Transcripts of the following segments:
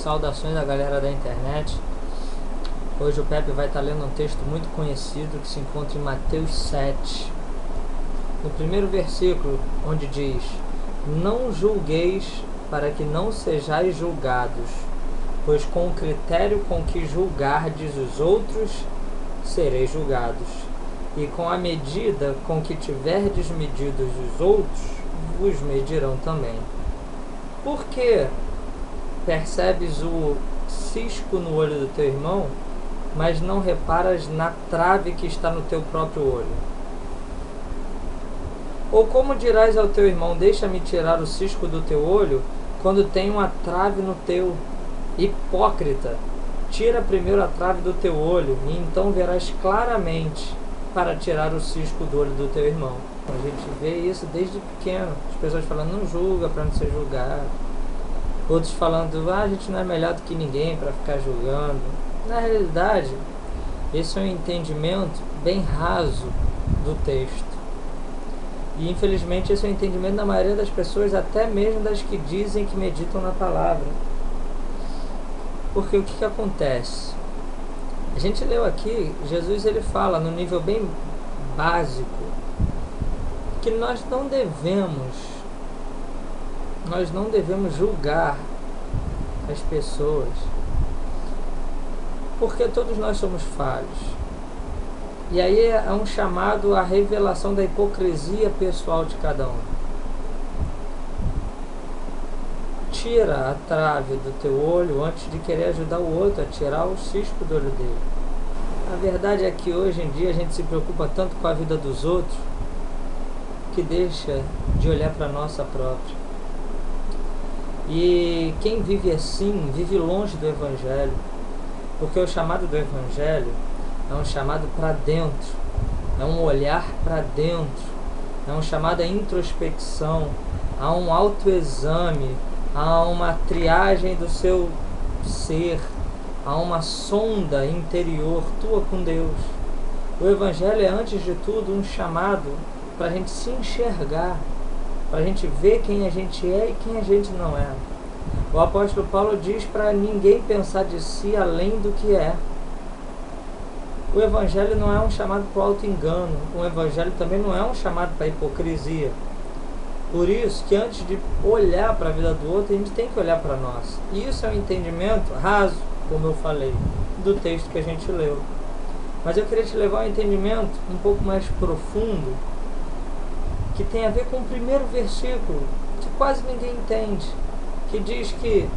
Saudações da galera da internet. Hoje o Pepe vai estar lendo um texto muito conhecido que se encontra em Mateus 7. No primeiro versículo, onde diz: Não julgueis para que não sejais julgados, pois com o critério com que julgardes os outros, sereis julgados. E com a medida com que tiverdes medidos os outros, vos medirão também. Por que percebes o cisco no olho do teu irmão, mas não reparas na trave que está no teu próprio olho? Ou como dirás ao teu irmão: deixa-me tirar o cisco do teu olho, quando tem uma trave no teu? Hipócrita, tira primeiro a trave do teu olho, e então verás claramente para tirar o cisco do olho do teu irmão. A gente vê isso desde pequeno, as pessoas falando: não julga para não ser julgado. Outros falando: a gente não é melhor do que ninguém para ficar julgando. Na realidade, esse é um entendimento bem raso do texto. E infelizmente esse é o entendimento da maioria das pessoas, até mesmo das que dizem que meditam na palavra. Porque o que acontece? A gente leu aqui, Jesus ele fala no nível bem básico que nós não devemos julgar as pessoas, porque todos nós somos falhos. E aí é um chamado à revelação da hipocrisia pessoal de cada um. Tira a trave do teu olho antes de querer ajudar o outro a tirar o cisco do olho dele. A verdade é que hoje em dia a gente se preocupa tanto com a vida dos outros que deixa de olhar para a nossa própria. E quem vive assim, vive longe do Evangelho, porque o chamado do Evangelho é um chamado para dentro, é um olhar para dentro, é um chamado à introspecção, a um autoexame, a uma triagem do seu ser, a uma sonda interior tua com Deus. O Evangelho é, antes de tudo, um chamado para a gente se enxergar, para a gente ver quem a gente é e quem a gente não é. O apóstolo Paulo diz para ninguém pensar de si além do que é. O Evangelho não é um chamado para o auto-engano. O Evangelho também não é um chamado para a hipocrisia. Por isso que antes de olhar para a vida do outro, a gente tem que olhar para nós. E isso é um entendimento raso, como eu falei, do texto que a gente leu. Mas eu queria te levar a um entendimento um pouco mais profundo, que tem a ver com o primeiro versículo, que quase ninguém entende, que diz que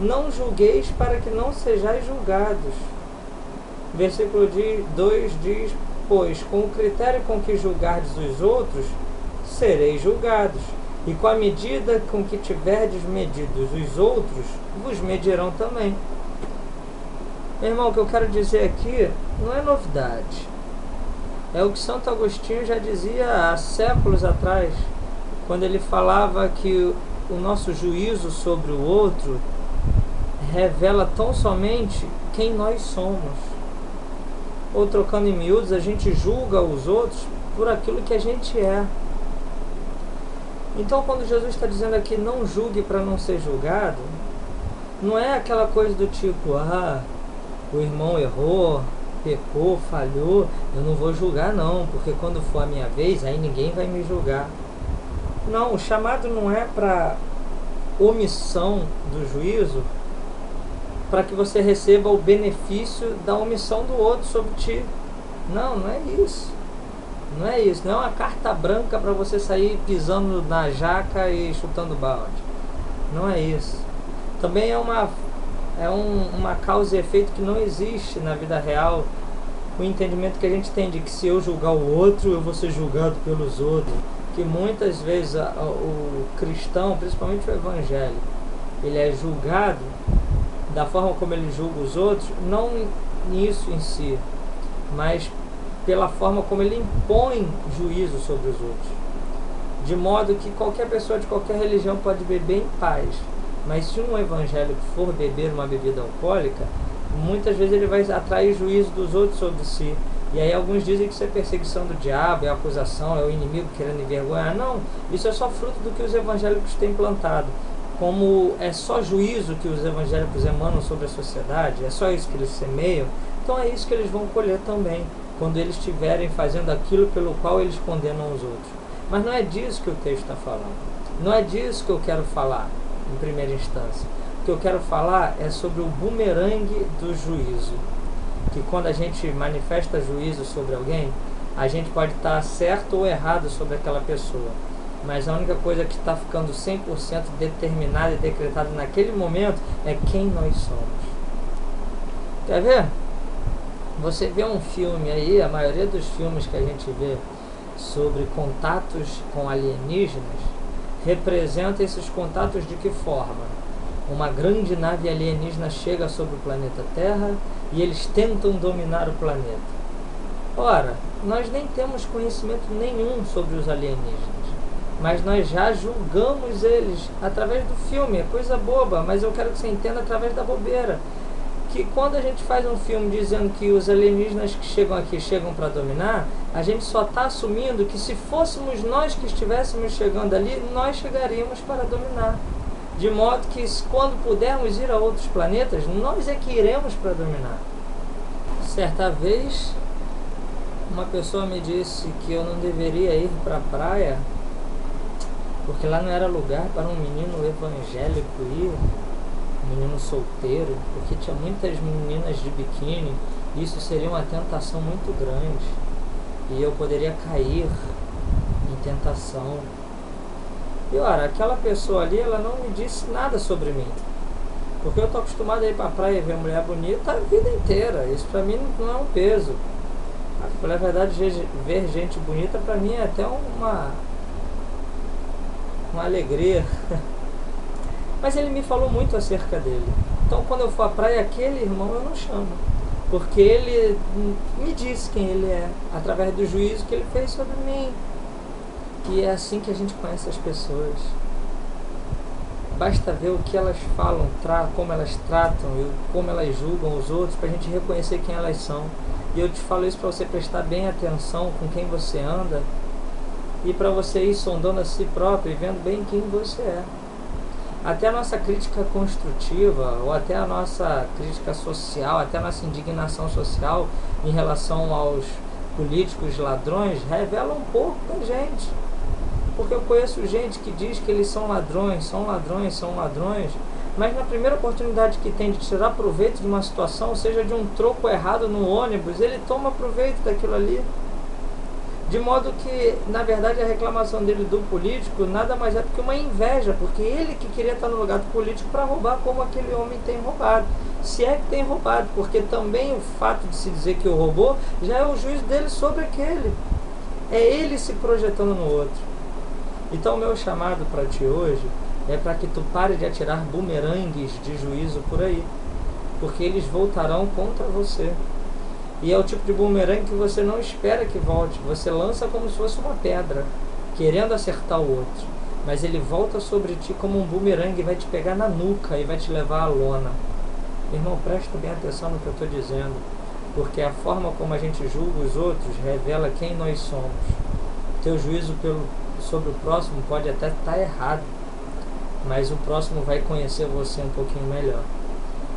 não julgueis para que não sejais julgados. Versículo 2 diz: pois com o critério com que julgardes os outros, sereis julgados, e com a medida com que tiverdes medidos os outros, vos medirão também. Meu irmão, o que eu quero dizer aqui não é novidade. É o que Santo Agostinho já dizia há séculos atrás, quando ele falava que o nosso juízo sobre o outro revela tão somente quem nós somos. Ou, trocando em miúdos, a gente julga os outros por aquilo que a gente é. Então, quando Jesus está dizendo aqui: não julgue para não ser julgado, não é aquela coisa do tipo: o irmão errou, pecou, falhou, eu não vou julgar não, porque quando for a minha vez, aí ninguém vai me julgar. Não, o chamado não é para omissão do juízo, para que você receba o benefício da omissão do outro sobre ti. Não, não é isso. Não é isso. Não é uma carta branca para você sair pisando na jaca e chutando balde. Não é isso. Também é uma causa e efeito que não existe na vida real. O entendimento que a gente tem de que se eu julgar o outro, eu vou ser julgado pelos outros. Que muitas vezes o cristão, principalmente o evangélico, ele é julgado da forma como ele julga os outros, não nisso em si, mas pela forma como ele impõe juízo sobre os outros. De modo que qualquer pessoa de qualquer religião pode beber em paz, mas se um evangélico for beber uma bebida alcoólica, muitas vezes ele vai atrair juízo dos outros sobre si. E aí alguns dizem que isso é perseguição do diabo, é acusação, é o inimigo querendo envergonhar. Não, isso é só fruto do que os evangélicos têm plantado. como é só juízo que os evangélicos emanam sobre a sociedade, é só isso que eles semeiam, então é isso que eles vão colher também, quando eles estiverem fazendo aquilo pelo qual eles condenam os outros. Mas não é disso que o texto está falando. Não é disso que eu quero falar, em primeira instância. O que eu quero falar é sobre o bumerangue do juízo. Que quando a gente manifesta juízo sobre alguém, a gente pode estar certo ou errado sobre aquela pessoa. Mas a única coisa que está ficando 100% determinada e decretada naquele momento é quem nós somos. Quer ver? Você vê um filme aí, a maioria dos filmes que a gente vê sobre contatos com alienígenas, representa esses contatos de que forma? Uma grande nave alienígena chega sobre o planeta Terra e eles tentam dominar o planeta. Ora, nós nem temos conhecimento nenhum sobre os alienígenas, mas nós já julgamos eles através do filme. É coisa boba, mas eu quero que você entenda através da bobeira. Que quando a gente faz um filme dizendo que os alienígenas que chegam aqui chegam para dominar, a gente só está assumindo que se fôssemos nós que estivéssemos chegando ali, nós chegaríamos para dominar. De modo que quando pudermos ir a outros planetas, nós é que iremos para dominar. Certa vez, uma pessoa me disse que eu não deveria ir para a praia, porque lá não era lugar para um menino evangélico ir, um menino solteiro, porque tinha muitas meninas de biquíni, e isso seria uma tentação muito grande, e eu poderia cair em tentação. E ora, aquela pessoa ali, ela não me disse nada sobre mim, porque eu estou acostumado a ir para a praia e ver mulher bonita a vida inteira. Isso para mim não é um peso. Na verdade, ver gente bonita para mim é até uma alegria. Mas ele me falou muito acerca dele. Então quando eu for à praia, aquele irmão eu não chamo, porque ele me disse quem ele é, através do juízo que ele fez sobre mim. E é assim que a gente conhece as pessoas. Basta ver o que elas falam, como elas tratam e como elas julgam os outros, para a gente reconhecer quem elas são. E eu te falo isso para você prestar bem atenção com quem você anda, e para você ir sondando a si próprio e vendo bem quem você é. Até a nossa crítica construtiva, ou até a nossa crítica social, até a nossa indignação social em relação aos políticos ladrões, revela um pouco da gente. Porque eu conheço gente que diz que eles são ladrões, mas na primeira oportunidade que tem de tirar proveito de uma situação, seja de um troco errado no ônibus, ele toma proveito daquilo ali. De modo que, na verdade, a reclamação dele do político nada mais é do que uma inveja, porque ele que queria estar no lugar do político para roubar como aquele homem tem roubado. Se é que tem roubado, porque também o fato de se dizer que o roubou já é o juízo dele sobre aquele. É ele se projetando no outro. Então o meu chamado para ti hoje é para que tu pare de atirar bumerangues de juízo por aí, porque eles voltarão contra você. E é o tipo de bumerangue que você não espera que volte. Você lança como se fosse uma pedra, querendo acertar o outro, mas ele volta sobre ti como um bumerangue e vai te pegar na nuca e vai te levar à lona. Irmão, presta bem atenção no que eu estou dizendo, porque a forma como a gente julga os outros revela quem nós somos. Teu juízo sobre o próximo pode até estar errado, mas o próximo vai conhecer você um pouquinho melhor.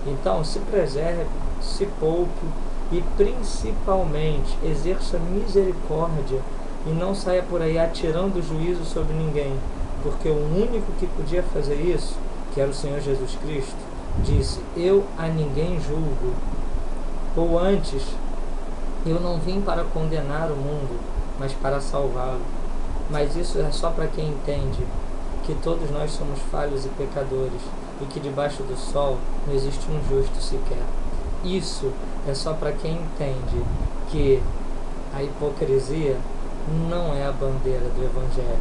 Então, se preserve, se poupe e principalmente exerça misericórdia e não saia por aí atirando juízo sobre ninguém, porque o único que podia fazer isso, que era o Senhor Jesus Cristo, disse: eu a ninguém julgo. Ou antes, eu não vim para condenar o mundo, mas para salvá-lo. Mas isso é só para quem entende que todos nós somos falhos e pecadores, e que debaixo do sol não existe um justo sequer. Isso é só para quem entende que a hipocrisia não é a bandeira do Evangelho,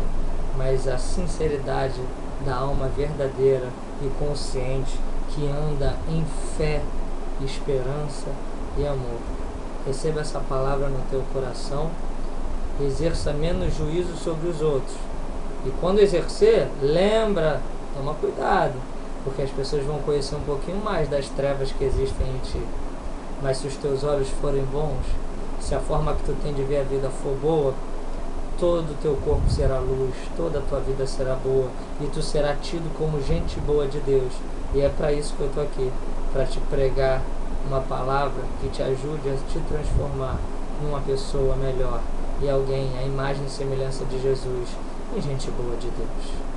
mas a sinceridade da alma verdadeira e consciente que anda em fé, esperança e amor. Receba essa palavra no teu coração, exerça menos juízo sobre os outros. E quando exercer, lembra, toma cuidado, porque as pessoas vão conhecer um pouquinho mais das trevas que existem em ti. Mas se os teus olhos forem bons, se a forma que tu tem de ver a vida for boa, todo o teu corpo será luz, toda a tua vida será boa, e tu serás tido como gente boa de Deus. E é para isso que eu estou aqui, para te pregar uma palavra que te ajude a te transformar numa pessoa melhor, e alguém, a imagem e semelhança de Jesus, e gente boa de Deus.